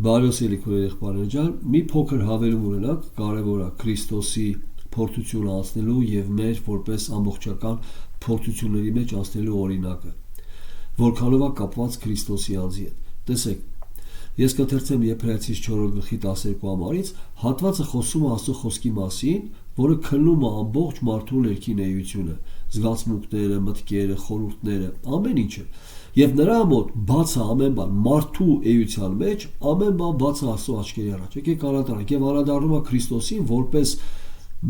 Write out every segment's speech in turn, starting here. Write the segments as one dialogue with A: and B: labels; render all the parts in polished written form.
A: Բարյոսելի քույրեր եղբայրներ, մի փոքր հավելում ունենանք, կարևոր է Քրիստոսի փորձությունը անցնելու եւ մեր որպես ամբողջական փորձությունների մեջ անցնելու օրինակը, որքանով է կապված Քրիստոսի անձի հետ։ Տեսեք, ես կընթերցեմ Եբրայեցիս 4:12 հատվածը խոսում է Աստծո խոսքի մասին, որը քննում է ամբողջ մարդու ներքին էությունը, զգացմունքները, մտքերը, խորհուրդները, ամեն ինչը։ Եվ նրա մոտ բաց է ամեն բան, մարդու էության մեջ ամեն բան բաց է Աստծո աչքերի առաջ։ Եկեք անդրադառնանք եւ անդրադառնում է Քրիստոսին որպես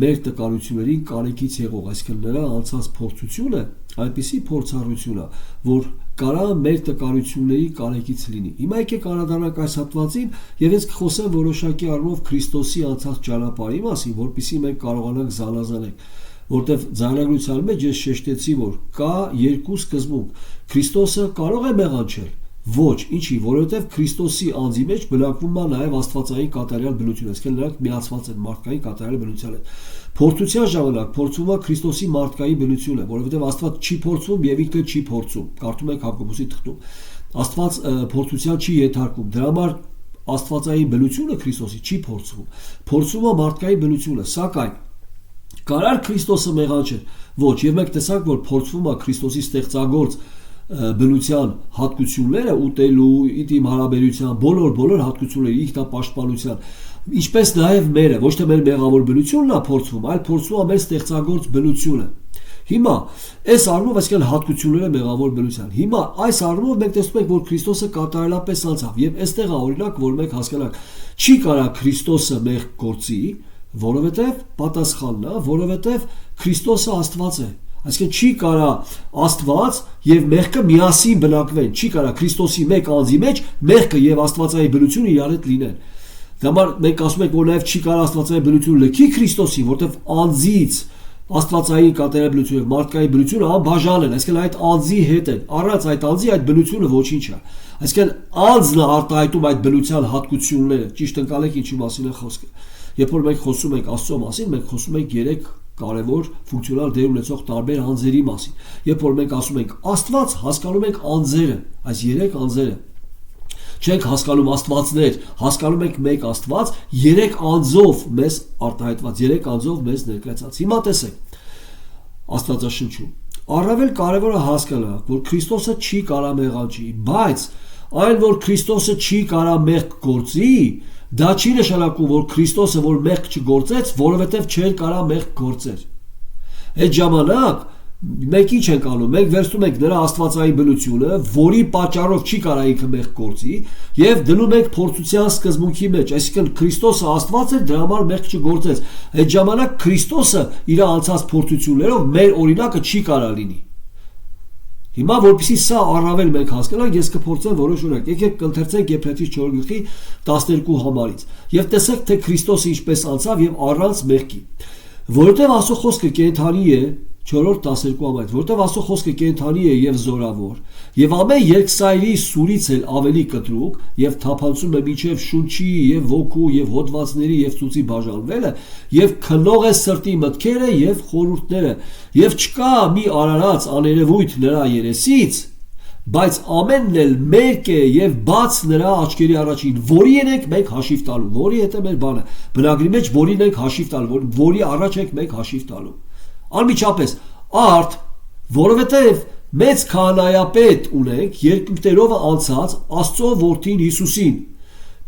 A: մեր տկարություններին կարեկից եղող, այսինքն նրա անցած փորձությունը այնպիսի փորձառություն է, որ կարա մեր տկարությունների կարեկից լինի։ Հիմա եկեք անդրադառնանք այս հատվածին եւ ես կխոսեմ որոշակի առումով Քրիստոսի անցած ճանապարհի մասին, որպեսզի մենք կարողանանք զանազանել, որտեվ ձայնագրության մեջ ես շեշտեցի, որ կա երկու սկզբունք։ Քրիստոսը կարող է մեղանչել։ Ոչ, ինչի, որովհետև Քրիստոսի անձի մեջ բնակվում է նաև աստվածային կատարյալ բնությունը, այսինքն նրանք միացված են մարդկային կատարյալ բնության հետ։ Փորձության ժամանակ փորձվում է Քրիստոսի մարդկային բնությունը, որովհետև Աստված չի փորձվում եւ ինքը չի փորձում։ Կարդում եք Հակոբոսի թղթում։ Աստված փորձության չի ենթարկվում։ Դրա համար աստվածային բնությունը Քրիստոսի չի փորձվում։ Փորձվում է մարդկային բնությունը, սակայն կարար Քրիստոսը մեղանչել։ Ոչ, եւ մենք տեսանք, որ փորձվում է Քրիստոսի ստեղծագործ բնության հատկությունները ուտելու, ինտիմ հարաբերության, բոլոր հատկությունները, ինքնապաշտպանության, ինչպես նաև մերը, ոչ թե մեր մեղավոր բնությունն է փորձվում, այլ փորձվում է մեր ստեղծագործ բնությունը։ Հիմա այս առումով այսինքն հատկությունները մեղավոր բնության։ Հիմա այս առումով մենք տեսնում ենք, որ Քրիստոսը կատարելապես անցավ եւ այստեղ է օրինակ, որ մենք հասկանանք, չի կարա Քրիստոսը մեղք գործի, որովհետեւ պատասխանն է, որովհետեւ Քրիստոսը Աստված է։ Այսինքն չի կարա Աստված եւ մեղքը միասին բնակվեն, չի կարա Քրիստոսի մեկ անձի մեջ մեղքը եւ աստվածային բնությունը իրար հետ լինեն։ Դա համար մենք ասում ենք, որ նաեւ չի կարա աստվածային բնությունը լքի Քրիստոսին, որտեվ անձից աստվածային կատարյալությունը եւ մարդկային բնությունը անբաժան են, այսինքն այդ անձի հետ են։ Առանց այդ անձի այդ բնությունը ոչինչ է։ Այսինքն անձն է արտահայտում այդ բնության հատկությունները։ Ճիշտ ընկալեք ինչի մասին է խոսքը։ Երբ որ մենք խոսում ենք Աստծո մասին, մենք խոսում ենք 3 կարևոր ֆունկցիոնալ դեր ունեցող տարբեր անձերի մասին։ Երբ որ մենք ասում ենք Աստված, հասկանում ենք անձերը, այս 3 անձերը։ Չենք հասկանում աստվածներ, հասկանում ենք մեկ Աստված, 3 անձով մեզ արտահայտված, 3 անձով մեզ ներկայացած։ Հիմա տեսեք Աստվածաշնչում։ Առավել կարևոր է հասկանալ, որ Քրիստոսը չի կարա մեղանչի, բայց այն որ Քրիստոսը չի կարա մեղք գործի, դա չի նշանակում, որ Քրիստոսը որ մեղք չգործեց, որովհետև չէր կարա մեղք գործեր։ Այդ ժամանակ մենք ինչ ենք անում, մենք վերցնում ենք նրա աստվածային բնությունը, որի պատճառով չի կարա ինքը մեղք գործի, եւ դնում ենք փորձության սկզբունքի մեջ, այսինքն Քրիստոսը Աստված է, դրա համար մեղք չգործեց։ Այդ ժամանակ Քրիստոսը իր անցած փորձություններով մեր օրինակը չի կարա լինի։ Հիմա որպեսզի սա առավել մենք հասկանանք, ես կփորձեմ որոշ օրինակ։ Եկեք կընթերցենք Եբրայեցիս 4:12 համարից եւ տեսեք թե Քրիստոսը ինչպես անցավ եւ առանց մեղքի։ Որովհետեւ Աստծո խոսքը կենդանի է 4:12 համարից, որովհետեւ Աստծո խոսքը կենդանի է եւ զորավոր եւ ամեն երկսայրի սուրից էլ ավելի կտրուկ եւ թափանցում է մինչեւ շունչի եւ ոգու եւ հոդվածների եւ ծուծի բաժանվելը եւ քնող է սրտի մտքերը եւ խորհուրդները եւ չկա մի արարած աներևույթ նրա երեսից, բայց ամենն էլ մերկ է եւ բաց նրա աչքերի առաջին, որի ենք մենք հաշիվ տալու, որի հետ է մեր բանը, բնագրի մեջ որին ենք հաշիվ տալու, որի առաջ ենք մենք հաշիվ տալու։ Անմիջապես արդ, որովհետև մեծ քահանայապետ ունենք երկինքներով անցած Աստծո որդին Հիսուսին։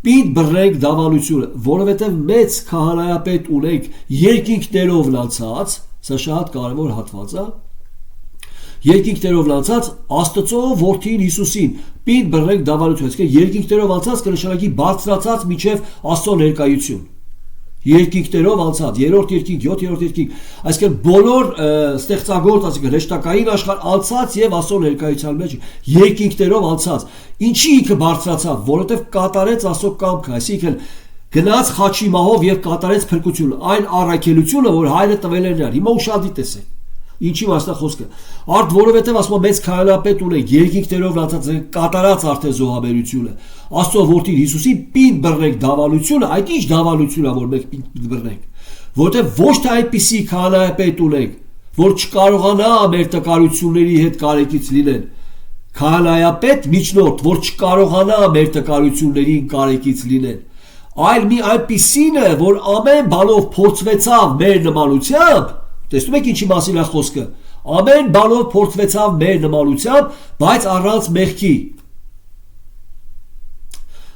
A: Պինդ բռնենք դավանությունը, որովհետև մեծ քահանայապետ ունենք երկինքներով անցած, սա շատ կարևոր հատված է։ Երկինքներով անցած Աստծո որդին Հիսուսին։ Պինդ բռնենք դավանությունը, այսինքն երկինքներով անցած կնշանակի բարձրացած միջև Աստծո ներկայություն։ Երկինքներով անցած, 3-րդ երկինք, 7-րդ երկինք, այսինքն բոլոր ստեղծագործ, այսինքն հեշտակային աշխարհ անցած եւ Աստծո ներկայության մեջ երկինքներով անցած։ Ինչի ինքը բարձրացավ, որովհետեւ կատարեց Աստծո կամքը, այսինքն գնաց խաչի մահով եւ կատարեց փրկությունը, այն առաքելությունը, որ Հայրը տվել էր նրան։ Հիմա ուշադիր տեսեք։ Ինչի մասնա խոսքը։ Արդ որովհետև ասում մեծ քահանայապետ ունենք երկինքներով լացած կատարած արդեն զոհաբերությունը։ Աստծո որդին Հիսուսին պինդ բռնենք դավանությունը, այդ ինչ դավանություն է, որ մենք պինդ բռնենք։ Որովհետև ոչ թե այդպիսի քահանայապետ ունենք, որ չկարողանա մեր տկարությունների հետ կարեկից լինել, քահանայապետ միջնորդ, որ չկարողանա մեր տկարություններին կարեկից լինել, այլ մի այնպիսին է, որ ամեն բանով փորձվեցավ մեր նմանությամբ, տեսնում եք ինչի մասին է խոսքը, ամեն բանով փորձվեցավ մեր նմանությամբ, բայց առանց մեղքի։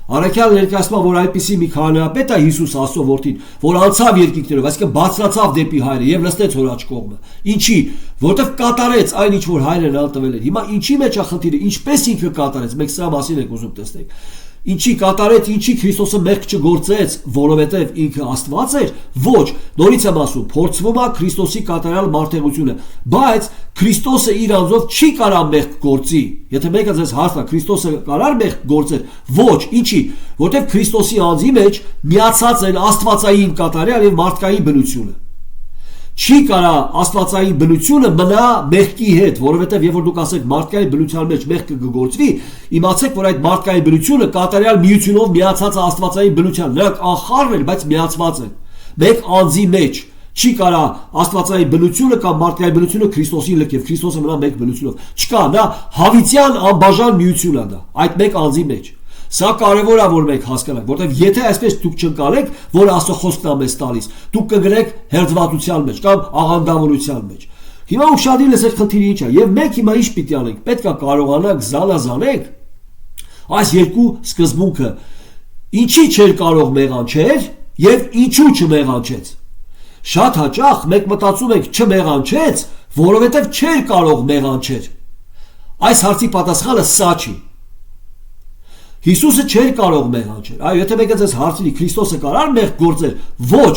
A: Առաքյալը ներկայացնում է, որ այնպիսի մի քահանայապետ է Հիսուս Աստծո որդին, որ անցավ երկինքներով, այսինքն բարձրացավ դեպի հայրը եւ նստեց հոր աջ կողմը։ Ինչի, որովհետեւ կատարեց այն ինչ որ հայրը նրան տվել էր։ Հիմա ինչի մեջ է խնդիրը, ինչպես ինքը կատարեց, մենք սրա մասին ենք ուզում տեսնել։ Ինչի կատարեց, ինչի Քրիստոսը մեղք չգործեց, որովհետև ինքը Աստված էր, ոչ, նորից եմ ասում, փորձվում է Քրիստոսի կատարյալ մարդեղությունը, բայց Քրիստոսը իր անձով չի կարա մեղք գործի։ Եթե մեկը ձեզ հարցնա, Քրիստոսը կարար մեղք գործել, ոչ, ինչի, որովհետև Քրիստոսի անձի մեջ միացած են աստվածային կատարյալ եւ մարդկային բնությունը։ Չի կարա աստվածային բնությունը մնա մեղքի հետ, որովհետև երբ որ դուք ասեք մարդկային բնության մեջ մեղքը կգործվի, իմացեք, որ այդ մարդկային բնությունը կատարյալ միությունով միացած է աստվածային բնության, նրանք անխառն են, բայց միացված են։ Մեկ անձի մեջ չի կարա աստվածային բնությունը կամ մարդկային բնությունը Քրիստոսին լքել, Քրիստոսը մնա մեկ բնությունով։ Չկա, նա հավիտյան անբաժան միություն է դա, այդ մեկ անձի մեջ։ Սա կարևոր է, որ մենք հասկանանք, որտեղ եթե այսպես դուք չընկալեք, որ Աստծո խոսքն է մեզ տալիս, դուք կգրեք հերձվածության մեջ կամ աղանդավորության մեջ։ Հիմա ուշադիր լսեք խնդիրը ինչ է, եւ մենք հիմա ինչ պիտի անենք, պետք է կարողանանք զանազանենք այս երկու սկզբունքը, ինչի չէր կարող մեղանչել եւ ինչու չմեղանչեց։ Շատ հաճախ մենք մտածում ենք չմեղանչեց, որովհետեւ չէր կարող մեղանչել։ Այս հարցի պատասխանը սա չի։ Հիսուսը չէր կարող մեղանչել։ Այո, եթե մեկը ձեզ հարցնի Քրիստոսը կարար մեղք գործել, ոչ,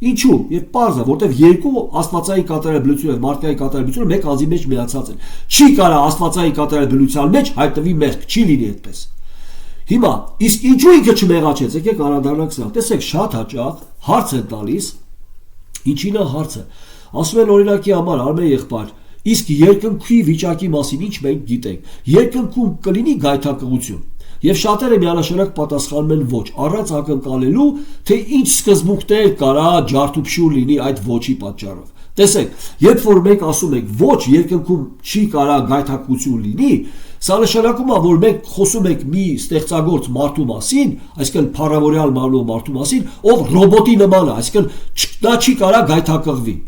A: ինչու։ Եվ պարզ է, որտեղ երկու աստվածային կատարյալ բնությունը եւ մարդկային կատարյալ բնությունը մեկ անձի մեջ միացած են։ Չի կարա աստվածային կատարյալ բնության մեջ հայտնվի մեղք, չի լինի այդպես։ Հիմա, իսկ ինչու ինքը չմեղանչեց, եկեք անդրադառնանք սրա։ Տեսեք, շատ հաճախ հարց է տալիս, ինչին է հարցը։ Ասում են օրինակի համար, Արմեն եղբայր, իսկ երկնքի վիճակի մասին ինչ մենք գիտենք։ Երկնքում կլինի գայթակղություն։ Եվ շատերը միանշանակ պատասխանում են ոչ, առանց ակնկալելու, թե ինչ սկզբունքներ կարա ջարդուփշուր լինի այդ ոչի պատճառով։ Տեսեք, երբ որ մենք ասում ենք ոչ, երկնքում չի կարա գայթակղություն լինի, սա նշանակում է, որ մենք խոսում ենք մի ստեղծագործ մարդու մասին, այսինքն փառավորյալ մարդու մասին, ով ռոբոտի նման է, այսինքն նա չի կարա գայթակղվի։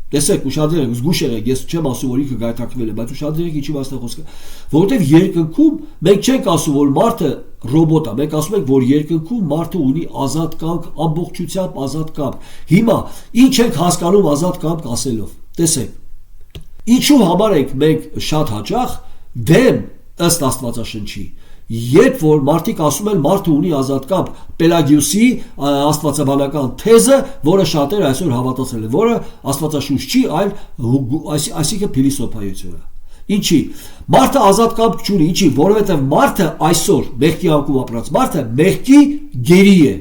A: Տեսեք, ուշադրեք, զգուշ եղեք, ես չեմ ասում, որ ինքը գայթակղվել է, բայց ուշադրեք ինչի մասն է խոսքը։ Որովհետև երկնքում մենք չենք ասում, որ մարդը ռոբոտ է, մենք ասում ենք, որ երկնքում մարդը ունի ազատ կամք, ամբողջությամբ ազատ կամք։ Հիմա ինչ ենք հասկանում ազատ կամք ասելով։ Տեսեք, ինչու համար ենք մենք շատ հաճախ դեմ ըստ Աստվածաշնչի, երբ որ մարդիկ ասում են մարդը ունի ազատ կամք, Պելագիոսի աստվածաբանական թեզը, որը շատերը այսօր հավատացել են, որը Աստվածաշունչ չի, այլ այսինքն փիլիսոփայությունը։ Ինչի, մարդը ազատ կամք չունի, ինչի, որովհետև մարդը այսօր մեղքի անկում ապրած մարդը մեղքի գերի է։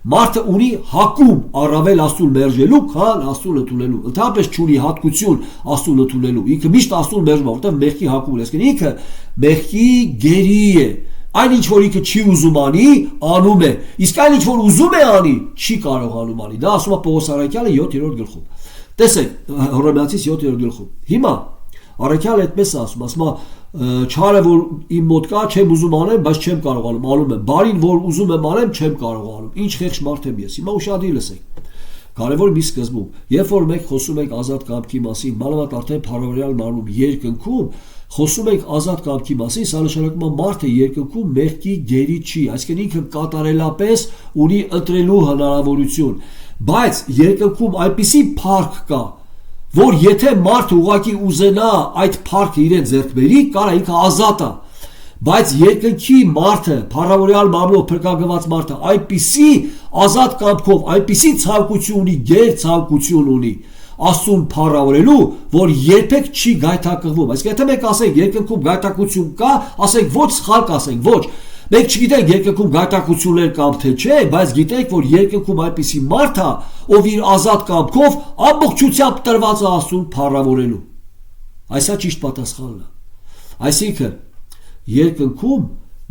A: Մարդը ունի հակում առավել Աստծուն մերժելու, քան Աստծուն ընդունելու։ Ընդհանրապես չունի հատկություն Աստծուն ընդունելու։ Ինքը միշտ Աստծուն մերժում է, որտեղ մեղքի հակում է, այսինքն ինքը մեղքի գերի է։ Այն ինչ որ ինքը չի ուզում անի, անում է։ Իսկ այն ինչ որ ուզում է անի, չի կարողանում անի։ Դա ասում է Պողոս առաքյալը 7-րդ գլխում։ Տեսեք, Հռոմեացիս 7-րդ գլխում։ Հիմա առաքյալը այդպես ասում է, չարը որ իմ մոտ կա, չեմ ուզում անեմ, բայց չեմ կարողանում, անում եմ։ Բարին որ ուզում եմ անեմ, չեմ կարողանում։ Ինչ խեղճ մարդ եմ ես։ Հիմա ուշադիր լսեք։ Կարևոր մի սկզբունք, երբ որ մենք խոսում ենք ազատ կամքի մասին, մանավանդ արդեն փառավորյալ մարմնում երկնքում, խոսում ենք ազատ կամքի մասին, սա նշանակում է մարդը երկնքում մեղքի գերի չի, այսինքն ինքը կատարելապես ունի ընտրելու հնարավորություն, բայց երկնքում այնպիսի փառք կա, որ եթե մարդը ուղղակի ուզենա այդ փառքը իրեն ձեռք բերի, կարա ինքը ազատ է, բայց երկնքի մարդը, փառավորյալ մարմնով փրկագված մարդը այնպիսի ազատ կամքով, այնպիսի ցանկություն ունի, գեր ցանկություն ունի Աստծուն փառավորելու, որ երբեք չի գայթակղվում։ Այսինքն եթե մենք ասենք երկնքում գայթակղություն կա, ասենք ոչ սխալ կասենք, ոչ։ Մենք չգիտենք երկնքում գայթակղություններ կամ թե չէ, բայց գիտենք, որ երկնքում այնպիսի մարդ է, ով իր ազատ կամքով ամբողջությամբ տրված է Աստծուն փառավորելու։ Այսա ճիշտ պատասխանն է։ Այսինքն երկնքում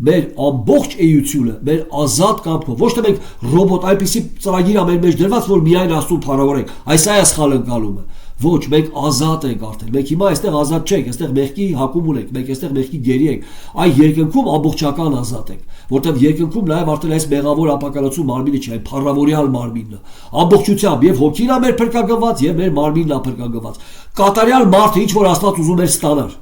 A: մեր ամբողջ էությունը, մեր ազատ կամքով, ոչ թե մենք ռոբոտ այնպիսի ծրագիր է մեր մեջ դրված, որ միայն Աստծուն փառավորենք։ Այս է սխալ ընկալումը, Ոչ, մենք ազատ ենք արդեն։ Մենք հիմա այստեղ ազատ չենք, այստեղ մեղքի հակում ունենք, մենք այստեղ մեղքի գերի ենք։ Այ երկնքում ամբողջական ազատ ենք, որտեղ երկնքում նաև արդեն այս մեղավոր ապակալացու մարմինը չի, այլ փառավորյալ մարմինն է։ Ամբողջությամբ եւ հոգին է մեր փրկագնված եւ մեր մարմինն է փրկագնված։ Կատարյալ մարդը ինչ որ Աստված ուզում էր ստանալ,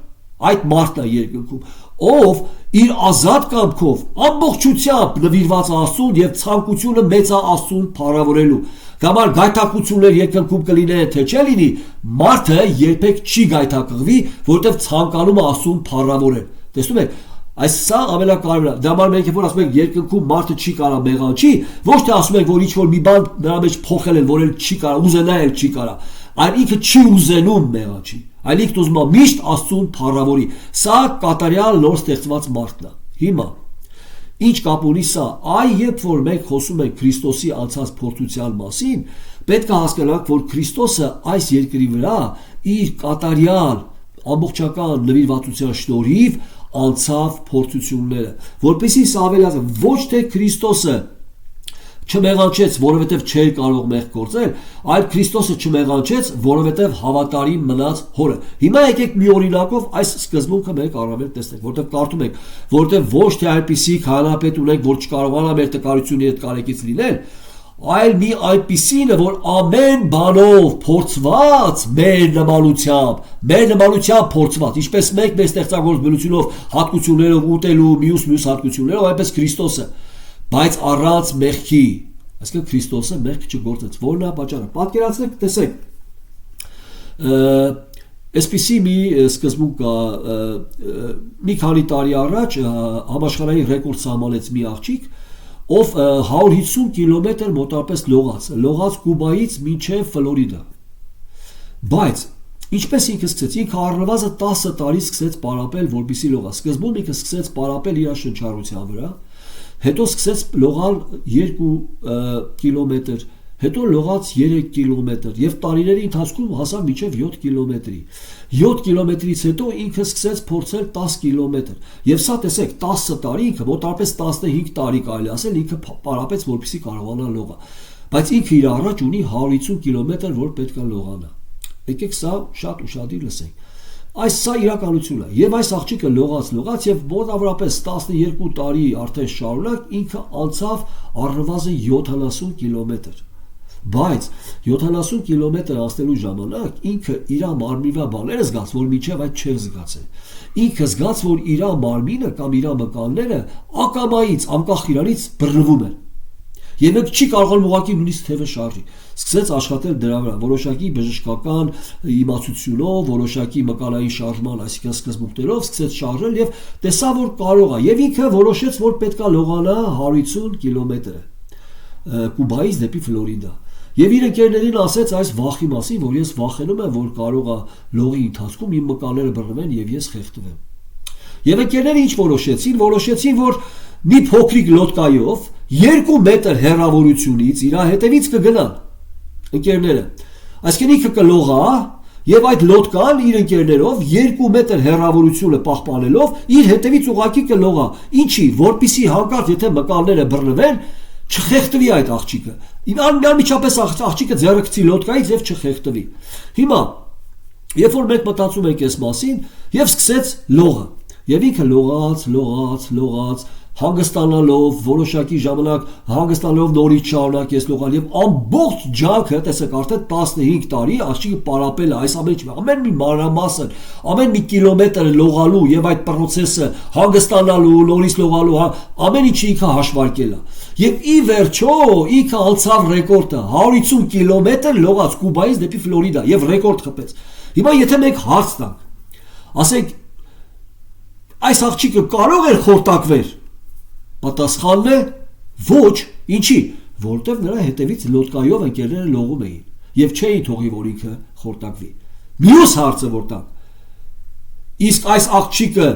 A: այդ մարդն է երկնքում, ով իր ազատ կամքով ամբողջությամբ նվիրված Աստծուն եւ ցանկությունը մեծ է Աստծուն փառավորելու։ Գամար գայթակղություններ երկնքում կլինեն, թե չէ լինի, մարդը երբեք չի գայթակղվի, որովհետև ցանկանում է Աստծուն փառավորել։ Տեսնում եք, այս սա ամենակարևորն է։ Դա մենք երբ որ ասում ենք երկնքում մարդը չի կարա մեղանչի, ոչ թե ասում ենք, որ ինչ որ մի բան նրա մեջ փոխել են, որ էլ չի կարա, ուզենա էլ չի կարա, այլ ինքը չի ուզենում մեղանչի, այլ ինքն ուզում է միշտ Աստծուն փառավորի։ Սա կատարյալ նոր ստեղծված մարդն է։ Հիմա ինչ կապ ունի սա, երբ որ մենք խոսում ենք Քրիստոսի անցած փորձության մասին, պետք է հասկանանք, որ Քրիստոսը այս երկրի վրա իր կատարյալ ամբողջական նվիրվածության շնորհիվ անցավ փորձությունները, որպեսզի սա ավելացնի, ոչ թե Քրիստոսը չմեղանչեց, որովհետև չէր կարող մեղք գործել, այլ Քրիստոսը չմեղանչեց, որովհետև հավատարիմ մնաց Հորը։ Հիմա եկեք մի օրինակով այս սկզբունքը մենք առավել տեսնենք, որտեղ կարդում ենք, որտեղ ոչ թե այնպիսի քահանապետ ունենք, որ չկարողանա մեր տկարությունների հետ կարեկից լինել, այլ մի այնպիսին, որ ամեն բանով փորձված մեր նմանությամբ փորձված, ինչպես մենք մեր ստեղծագործ բնությունով, հատկություններով, ուտելու, մյուս հատկություններով, այնպես Քրիստոսը, բայց առանց մեղքի, այսինքն Քրիստոսը մեղք չգործեց, որն է պատճառը։ Պատկերացրեք, տեսեք, այսպիսի մի սկզբունք կա, մի քանի տարի առաջ համաշխարհային ռեկորդ սահմանեց մի աղջիկ, ով 150 կիլոմետր մոտավորապես լողաց Կուբայից մինչև Ֆլորիդա։ Բայց ինչպես ինքը սկսեց, ինքը առնվազն 10 տարի սկսեց պարապել, որպեսզի լողա։ Սկզբում ինքը սկսեց պարապել իր շնչառության վրա, հետո սկսեց լողալ 2 կիլոմետր, հետո լողաց 3 կիլոմետր եւ տարիների ընթացքում հասավ մինչեւ 7 կիլոմետրի։ 7 կիլոմետրից հետո ինքը սկսեց փորձել 10 կիլոմետր։ Եվ սա տեսեք, 10 տարի ինքը մոտավորապես 15 տարի կարելի ասել ինքը պարապեց, որպեսզի կարողանա լողա։ Բայց ինքը իր առաջ ունի 150 կիլոմետր, որ պետք է լողանա։ Եկեք սա շատ ուշադիր լսենք։ Այս սա իրականությունն է։ Եվ այս աղջիկը լողաց եւ մոտավորապես 12 տարի արդեն շարունակ ինքը անցավ առնվազն 70 կիլոմետր։ Բայց 70 կիլոմետր անցնելու ժամանակ ինքը իր մարմինվա բաները զգաց, որ միջև այդ չէր զգացել։ Ինքը զգաց, որ իր մարմինը կամ իր մկանները ակամայից, անկախ իրանից բռնվում են։ Եվ մենք չի կարողանում ուղղակի նույնիսկ թևը շարժի։ Սկսեց աշխատել դրա վրա, որոշակի բժշկական իմացությունով, որոշակի մկանային շարժման, այսինքն սկզբունքներով սկսեց շարժել եւ տեսավ, որ կարող է։ Եվ ինքը որոշեց, որ պետքա լողանա 150 կիլոմետր Կուբայից դեպի Ֆլորիդա։ Եվ իր ընկերներին ասեց այս վախի մասին, որ ես վախենում եմ, որ կարող է լողի ընթացքում իմ մկանները բռնվեն եւ ես խեղդվեմ։ Եվ ընկերները ինչ որոշեցին, որ մի փոքրիկ լոդկայով 2 մետր հեռավորությունից իր հետևից կգնան ընկերները։ Այսինքն ինքը կլողա եւ այդ լոդկան իր ընկերներով 2 մետր հեռավորությունը պահպանելով իր հետևից ուղակի կլողա։ Ինչի, որpիսի հանկարծ եթե մկանները բռնվեն, չխեղդվի այդ աղջիկը։ Անմիջապես աղջիկը ձեռը գցի լոդկայից եւ չխեղդվի։ Հիմա, երբ որ մենք մտածում ենք այս մասին, եւ սկսեց լողը, եւ ինքը լողաց, հանգստանալով, որոշակի ժամանակ հանգստանալով նորից շարունակեց լողալ եւ ամբողջ ջանքը, տեսեք, արդեն 15 տարի աղջիկը պարապել է այս ամեն մի մանրամասն, ամեն մի կիլոմետր լողալու եւ այդ process-ը հանգստանալու, նորից լողալու, ամեն ինչը ինքը հաշվարկել է։ Եվ ի վերջո ինքը անցավ ռեկորդը 150 կիլոմետր լողաց Կուբայից դեպի Ֆլորիդա եւ ռեկորդ խփեց։ Հիմա եթե մենք հարց տանք, ասենք այս աղջիկը կարող էր խորտակվել, պատասխանն է ոչ, ինչի, որովհետև նրա հետևից լոդկայով ընկերները լողում էին եւ չէին թողի, որ ինքը խորտակվի։ Մյուս հարցը որ տանք, իսկ այս աղջիկը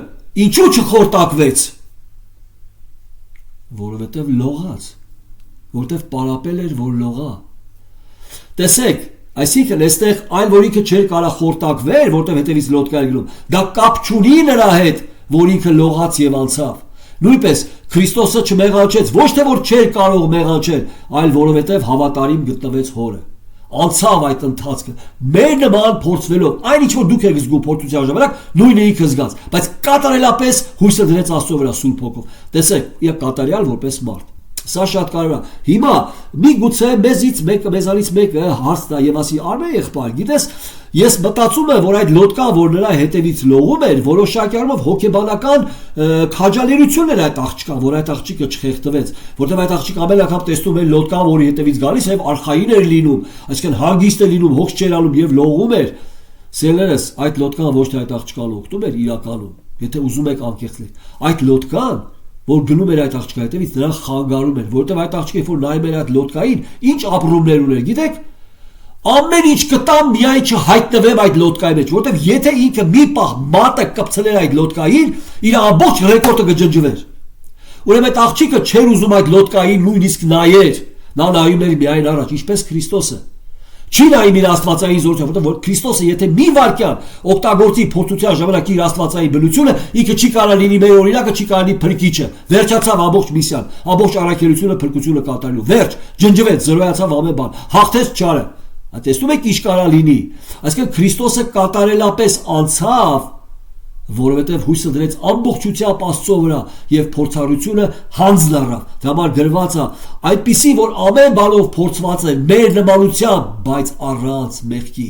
A: ինչու չխորտակվեց, որովհետև լողաց, որովհետև պարապել էր, որ լողա։ Տեսեք, այսինքն այստեղ այն, որ ինքը չէր կարա խորտակվել, որովհետև հետևից լոդկա էր գնում, դա կապ չունի նրա հետ, որ ինքը լողաց եւ անցավ։ Նույնպես Քրիստոսը չմեղանչեց, ոչ թե որ չէր կարող մեղանչել, այլ որովհետև հավատարիմ գտնվեց Հորը։ անցավ այդ ընթացքը մեր նման փորձվելով այն ինչ որ դուք եք զգում փորձության ժամանակ նույնը ինքը զգաց բայց կատարելապես հույսը դրեց Աստծո վրա Սուրբ Հոգով տեսեք եւ կատարյալ որպես մարդ սա շատ կարևոր է հիմա միգուցե մեզանից մեկը հարց տա եւ ասի Արմեն եղբայր գիտես ես մտածում եմ որ այդ լոդկան որ նրա հետևից լողում էր որոշակի առումով հոգեբանական քաջալերություն էր այդ աղջկան որ այդ աղջիկը չխեղդվեց որտեղ այդ աղջիկը ամեն անգամ տեսնում էր լոդկան որի հետևից գալիս եւ արխային էր լինում այսինքն հանգիստ է լինում հոգ չէր անում եւ լողում էր սերներս այդ լոդկան ոչ թե այդ աղջկան օգտում էր իրականում եթե ուզում եք անկեղծ լինել այդ լոդկան որ գնում էր այդ աղջկա հետևից նրան խանգարում էր որտեղ այդ աղջիկը որ նայում էր այդ լոդկային ինչ ապրումներ ուներ գիտեք ամեն ինչ կտամ միայն չհայտնվեմ այդ լոդկայի մեջ որտեղ եթե ինքը մի պահ մատը կպցներ այդ լոդկային իր ամբողջ ռեկորդը կջնջվեր ուրեմն այդ աղջիկը չէր ուզում այդ լոդկային նույնիսկ նայեր նա նայում էր միայն առաջ ինչպես Քրիստոսը չի նայում իր աստվածային զորությունը որտեղ որ Քրիստոսը եթե մի վարքյան օգտագործի փորձության ժամանակ իր աստվածային բնությունը ինքը չի կարող լինի մեր օրինակը չի կարող լինի փրկիչը վերջացավ ամբողջ միսիան ամբողջ առաքելությունը փրկությունը կատարելու վերջ ջնջվեց զրոյացավ ամեն բան հաղթեց չարը տեսնում եք ինչ կարող լինի այսինքն Քրիստոսը կատարելապես անցավ որովհետև հույսը դրեց ամբողջությամբ Աստծո վրա եւ փորձառությունը հանձն առավ դա համար գրված է այդպիսի որ ամեն բանով փորձված է մեր նմանությամբ բայց առանց մեղքի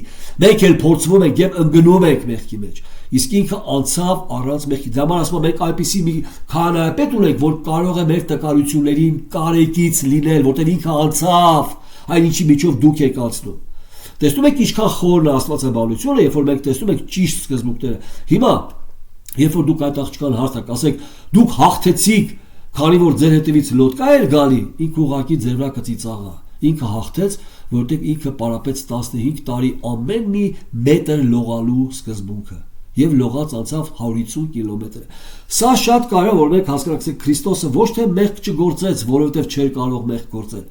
A: մենք էլ փորձվում ենք եւ ընկնում ենք մեղքի մեջ իսկ ինքը անցավ առանց մեղքի դա համար ասում ենք այդպիսի մի քահանայապետ ունենք որ կարող է մեր տկարություններին կարեկից լինել որտեղ ինքը անցավ այն ինչի միջով դուք եք անցնում տեսնում եք ինչքան խորն է աստվածաբանությունը երբ որ մենք տեսնում ենք ճիշտ սկզբունքները հիմա երբ որ դուք այդ աղջկան հարցակ ասեք դուք հաղթեցիք քանի որ ձեր հետևից լոդկա էր գալի ինքը ուղակի ձեր վրա կծիծաղա ինքը հաղթեց որտեղ ինքը պարապեց 15 տարի ամեն մի մետր լողալու սկզբունքը եւ լողած անցավ 150 կիլոմետր սա շատ կարևոր որ մենք հասկանանք Քրիստոսը ոչ թե մեղք չգործեց որովհետեւ չէր կարող մեղք գործել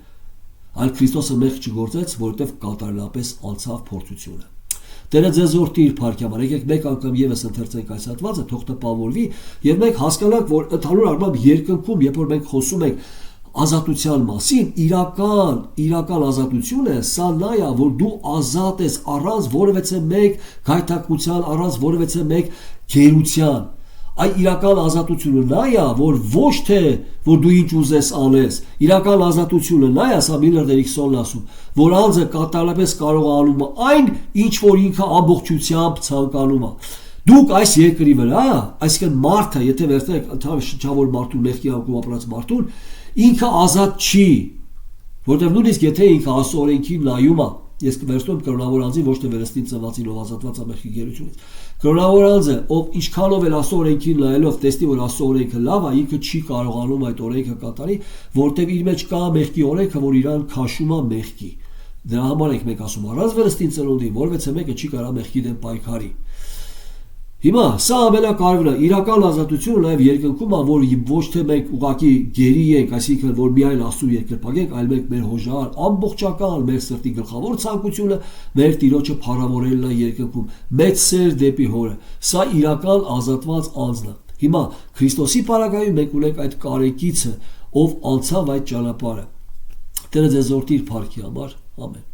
A: այլ Քրիստոսը մեղք չգործեց որովհետեւ կատարելապես անցավ փորձությունը Տերը ձեզ օրհնի իր փառքյամար եկեք մեկ անգամ եւս ընթերցենք այս հատվածը թող տպավորվի եւ մենք հասկանանք որ ընդհանուր առմամբ երկնքում երբ որ մենք խոսում ենք ազատության մասին իրական ազատությունը սա նա է որ դու ազատ ես առանց որևէ մեկ գայթակղության առանց որևէ մեկ գերության Այդ իրական ազատությունը նա է, որ ոչ թե որ դու ինչ ուզես անես, իրական ազատությունը նա է, ասա Միլլեր Էրիքսոնն ասում, որ անձը կատարելապես կարող է անում այն, ինչ որ ինքը ամբողջությամբ ցանկանում է։ Դուք այս երկրի վրա, այսինքն մարդը, եթե վերցնեք ընդհանուր շնչավոր մարդուն, մեղքի անկում ապրած մարդուն, ինքը ազատ չի, որտեղ նույնիսկ եթե ինքը Աստծո օրենքին նայում է, ես կվերցնում կրոնավոր անձին ոչ թե վերստին ծնվածին ով ազատված է մեղքի գերությունից։ Կրոնավոր անձը, ով ինչքանով էլ Աստծո օրենքին նայելով տեսնի, որ Աստծո օրենքը լավ է, ինքը չի կարողանում այդ օրենքը կատարի, որտեղ իր մեջ կա մեղքի օրենքը, որ իրան քաշում է մեղքի։ Դրա համար ենք մենք ասում առանց վերստին ծնունդի, որովհետև մեկը չի կարող մեղքի դեմ պայքարի։ Հիմա սա ամենակարևորը իրական ազատությունը նաև երկնքում է, որ ոչ թե մենք ուղակի գերի ենք, այսինքն որ միայն Աստծո երկրպագ ենք, այլ մենք մեր հոժար, ամբողջական մեր սրտի գլխավոր ցանկությունը մեր Տիրոջը փառավորելն է երկնքում, մեծ սեր դեպի Հորը։ Սա իրական ազատված անձն է։ Հիմա Քրիստոսի պարագայում մենք ունենք այդ կարեկիցը, ով անցավ այդ ճանապարհը։ Տերը ձեզ օրհնի իր փառքի համար։ Ամեն։